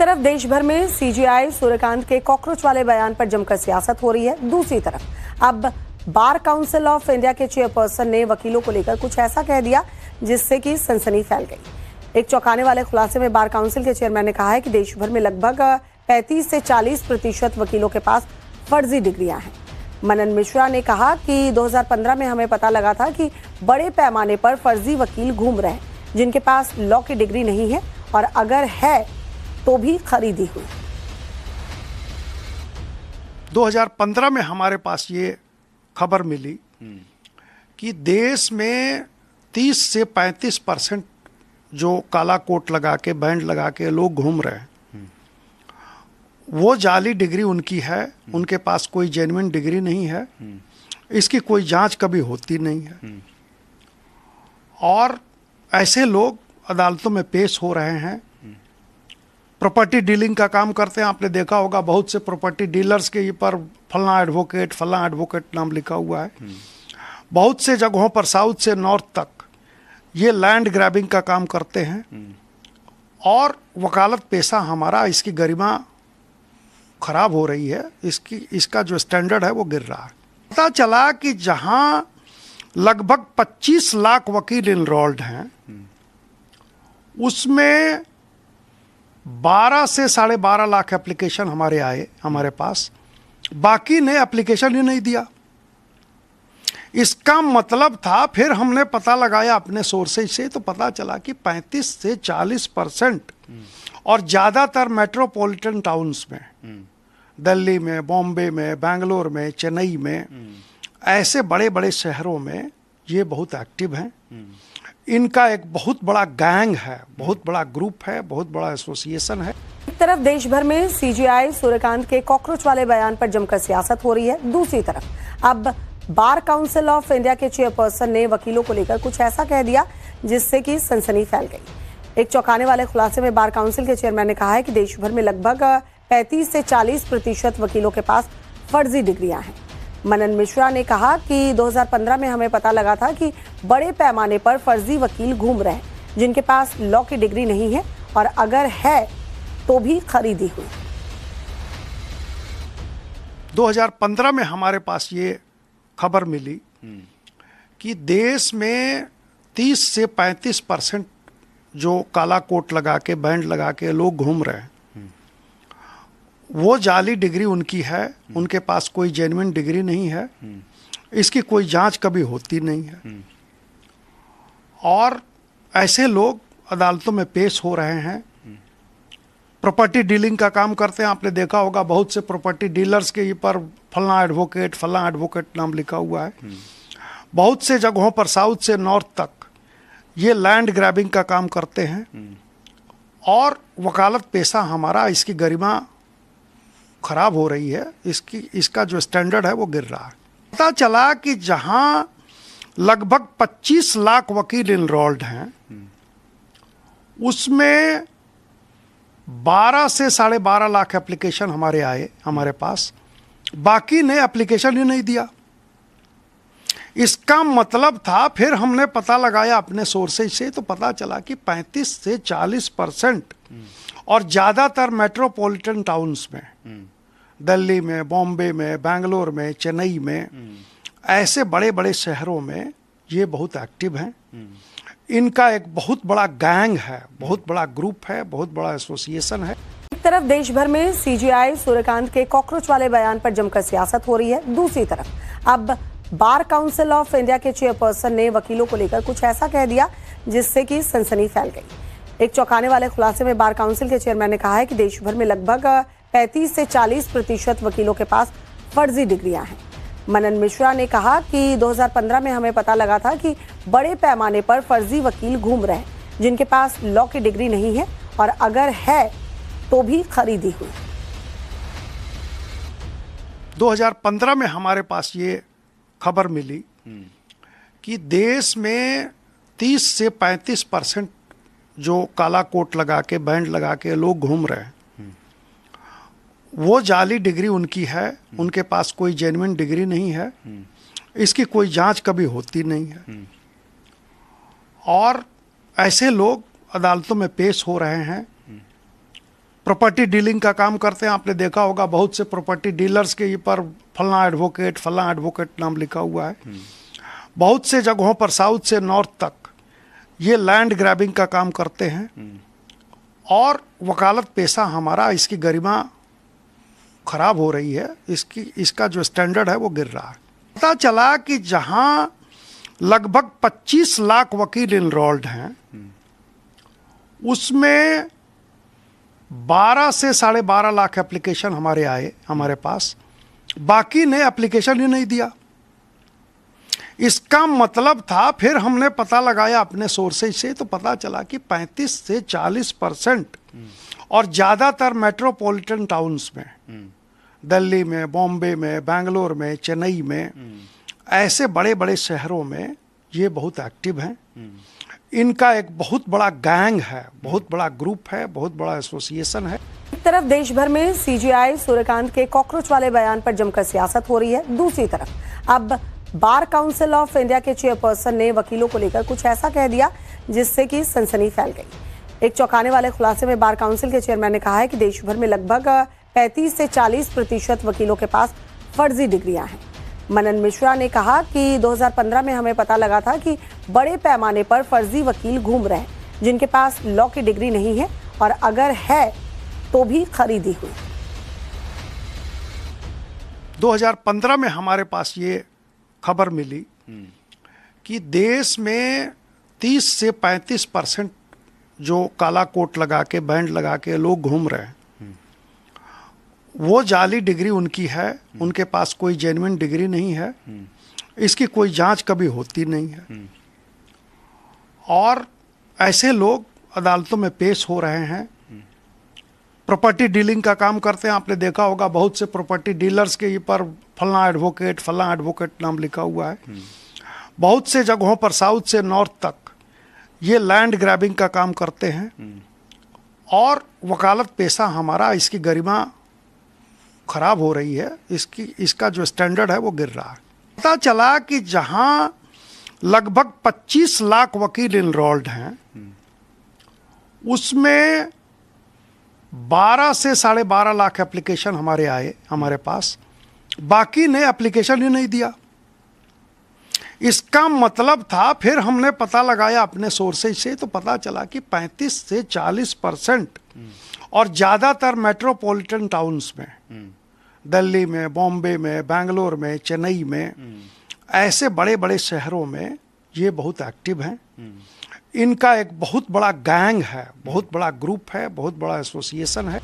तरफ देश भर में सीजेआई सूर्यकांत के कॉकरोच वाले बयान पर जमकर सियासत हो रही है। दूसरी तरफ अब बार काउंसिल ऑफ इंडिया के चेयरपर्सन ने वकीलों को लेकर कुछ ऐसा कह दिया जिससे कि सनसनी फैल गई। एक चौंकाने वाले खुलासे में बार काउंसिल के चेयरमैन ने कहा है कि देश भर में लगभग 35 से 40% वकीलों के पास फर्जी डिग्रियां हैं। मनन मिश्रा ने कहा कि 2015 में हमें पता लगा था कि बड़े पैमाने पर फर्जी वकील घूम रहे हैं जिनके पास लॉ की डिग्री नहीं है और अगर है तो भी खरीदी हुई। 2015 में हमारे पास ये खबर मिली कि देश में 30 से 35% जो काला कोट लगा के बैंड लगा के लोग घूम रहे हैं वो जाली डिग्री उनकी है, उनके पास कोई जेन्युइन डिग्री नहीं है, इसकी कोई जांच कभी होती नहीं है और ऐसे लोग अदालतों में पेश हो रहे हैं। प्रॉपर्टी डीलिंग का काम करते हैं। आपने देखा होगा बहुत से प्रॉपर्टी डीलर्स के पर फलां एडवोकेट नाम लिखा हुआ है। बहुत से जगहों पर साउथ से नॉर्थ तक ये लैंड ग्रैबिंग का काम करते हैं और वकालत पेशा हमारा, इसकी गरिमा खराब हो रही है, इसका जो स्टैंडर्ड है वो गिर रहा है। पता चला कि जहां लगभग 25 लाख वकील इनरोल्ड हैं उसमें 12 से 12.5 लाख एप्लीकेशन हमारे पास, बाकी ने एप्लीकेशन ही नहीं दिया। इसका मतलब था, फिर हमने पता लगाया अपने सोर्सेज से तो पता चला कि 35 से 40% और ज़्यादातर मेट्रोपॉलिटन टाउन्स में, दिल्ली में, बॉम्बे में, बेंगलोर में, चेन्नई में, ऐसे बड़े बड़े शहरों में ये बहुत एक्टिव हैं। इनका एक बहुत बड़ा गैंग है, बहुत बड़ा ग्रुप है, बहुत बड़ा एसोसिएशन है। एक तरफ देश भर में सीजेआई सूर्यकांत के कॉकरोच वाले बयान पर जमकर सियासत हो रही है। दूसरी तरफ अब बार काउंसिल ऑफ इंडिया के चेयरपर्सन ने वकीलों को लेकर कुछ ऐसा कह दिया जिससे कि सनसनी फैल गई। एक चौंकाने वाले खुलासे में बार काउंसिल के चेयरमैन ने कहा है कि देश भर में लगभग 35 से 40% वकीलों के पास फर्जी डिग्रियां हैं। मनन मिश्रा ने कहा कि 2015 में हमें पता लगा था कि बड़े पैमाने पर फर्जी वकील घूम रहे हैं जिनके पास लॉ की डिग्री नहीं है और अगर है तो भी खरीदी हुई। 2015 में हमारे पास ये खबर मिली कि देश में 30 से 35% जो काला कोट लगा के बैंड लगा के लोग घूम रहे हैं वो जाली डिग्री उनकी है, उनके पास कोई जेन्युइन डिग्री नहीं है, इसकी कोई जांच कभी होती नहीं है और ऐसे लोग अदालतों में पेश हो रहे हैं। प्रॉपर्टी डीलिंग का काम करते हैं। आपने देखा होगा बहुत से प्रॉपर्टी डीलर्स के पर फलां एडवोकेट नाम लिखा हुआ है। बहुत से जगहों पर साउथ से नॉर्थ तक ये लैंड ग्रैबिंग का काम करते हैं और वकालत पेशा हमारा, इसकी गरिमा खराब हो रही है, इसका जो स्टैंडर्ड है वो गिर रहा है। पता चला कि जहां लगभग 25 लाख वकील इनरोल्ड हैं उसमें 12 से 12.5 लाख एप्लीकेशन हमारे पास, बाकी ने एप्लीकेशन ही नहीं दिया। इसका मतलब था, फिर हमने पता लगाया अपने सोर्सेज से तो पता चला कि 35 से 40% और ज़्यादातर मेट्रोपॉलिटन टाउन्स में, दिल्ली में, बॉम्बे में, बेंगलोर में, चेन्नई में, ऐसे बड़े बड़े शहरों में ये बहुत एक्टिव हैं। इनका एक बहुत बड़ा गैंग है, बहुत बड़ा ग्रुप है, बहुत बड़ा एसोसिएशन है। एक तरफ देश भर में सीजेआई सूर्यकांत के कॉकरोच वाले बयान पर जमकर सियासत हो रही है। दूसरी तरफ अब बार काउंसिल ऑफ इंडिया के चेयरपर्सन ने वकीलों को लेकर कुछ ऐसा कह दिया जिससे कि सनसनी फैल गई। एक चौंकाने वाले खुलासे में बार काउंसिल के चेयरमैन ने कहा है कि देश भर में लगभग 35 से 40% वकीलों के पास फर्जी डिग्रियां हैं। मनन मिश्रा ने कहा कि 2015 में हमें पता लगा था कि बड़े पैमाने पर फर्जी वकील घूम रहे हैं जिनके पास लॉ की डिग्री नहीं है और अगर है तो भी खरीदी हुई। 2015 में हमारे पास ये खबर मिली कि देश में 30 से 35% जो काला कोट लगा के बैंड लगा के लोग घूम रहे हैं वो जाली डिग्री उनकी है, उनके पास कोई जेन्युइन डिग्री नहीं है, इसकी कोई जांच कभी होती नहीं है और ऐसे लोग अदालतों में पेश हो रहे हैं। प्रॉपर्टी डीलिंग का काम करते हैं। आपने देखा होगा बहुत से प्रॉपर्टी डीलर्स के ऊपर फलना एडवोकेट नाम लिखा हुआ है। बहुत से जगहों पर साउथ से नॉर्थ तक ये लैंड ग्रैबिंग का काम करते हैं और वकालत पेशा हमारा, इसकी गरिमा खराब हो रही है, इसका जो स्टैंडर्ड है वो गिर रहा है। पता चला कि जहां लगभग 25 लाख वकील इनरोल्ड हैं, उसमें 12 से 12.5 लाख एप्लीकेशन हमारे पास, बाकी ने एप्लीकेशन ही नहीं दिया। इसका मतलब था, फिर हमने पता लगाया अपने सोर्सेज से, तो पता चला कि 35 से 40% और ज़्यादातर मेट्रोपॉलिटन टाउन्स में, दिल्ली में, बॉम्बे में, बेंगलोर में, चेन्नई में, ऐसे बड़े बड़े शहरों में ये बहुत एक्टिव हैं। इनका एक बहुत बड़ा गैंग है, बहुत बड़ा ग्रुप है, बहुत बड़ा एसोसिएशन है। एक तरफ देश भर में सीजेआई सूर्यकांत के कॉकरोच वाले बयान पर जमकर सियासत हो रही है, दूसरी तरफ अब बार काउंसिल ऑफ इंडिया के चेयरपर्सन ने वकीलों को लेकर कुछ ऐसा कह दिया जिससे कि सनसनी फैल गई। एक चौंकाने वाले खुलासे में बार काउंसिल के चेयरमैन ने कहा है कि देश भर में लगभग 35 से 40% वकीलों के पास फर्जी डिग्रियां हैं। मनन मिश्रा ने कहा कि 2015 में हमें पता लगा था कि बड़े पैमाने पर फर्जी वकील घूम रहे हैं जिनके पास लॉ की डिग्री नहीं है, और अगर है तो भी खरीदी हुई। 2015 में हमारे पास ये खबर मिली कि देश में 30 से 35% जो काला कोट लगा के, बैंड लगा के लोग घूम रहे हैं, वो जाली डिग्री उनकी है, उनके पास कोई जेन्युइन डिग्री नहीं है, इसकी कोई जांच कभी होती नहीं है, और ऐसे लोग अदालतों में पेश हो रहे हैं। प्रॉपर्टी डीलिंग का काम करते हैं। आपने देखा होगा बहुत से प्रॉपर्टी डीलर्स के ऊपर फलना एडवोकेट नाम लिखा हुआ है। बहुत से जगहों पर साउथ से नॉर्थ तक ये लैंड ग्रैबिंग का काम करते हैं और वकालत पेशा हमारा, इसकी गरिमा खराब हो रही है, इसका जो स्टैंडर्ड है वो गिर रहा है। पता चला कि जहां लगभग 25 लाख वकील इनरोल्ड हैं, उसमें 12 से 12.5 लाख एप्लीकेशन हमारे पास, बाकी ने एप्लीकेशन ही नहीं दिया। इसका मतलब था, फिर हमने पता लगाया अपने सोर्सेज से, तो पता चला कि 35 से 40% और ज़्यादातर मेट्रोपॉलिटन टाउन्स में, दिल्ली में, बॉम्बे में, बेंगलोर में, चेन्नई में, ऐसे बड़े बड़े शहरों में ये बहुत एक्टिव हैं। इनका एक बहुत बड़ा गैंग है, बहुत बड़ा ग्रुप है, बहुत बड़ा एसोसिएशन है।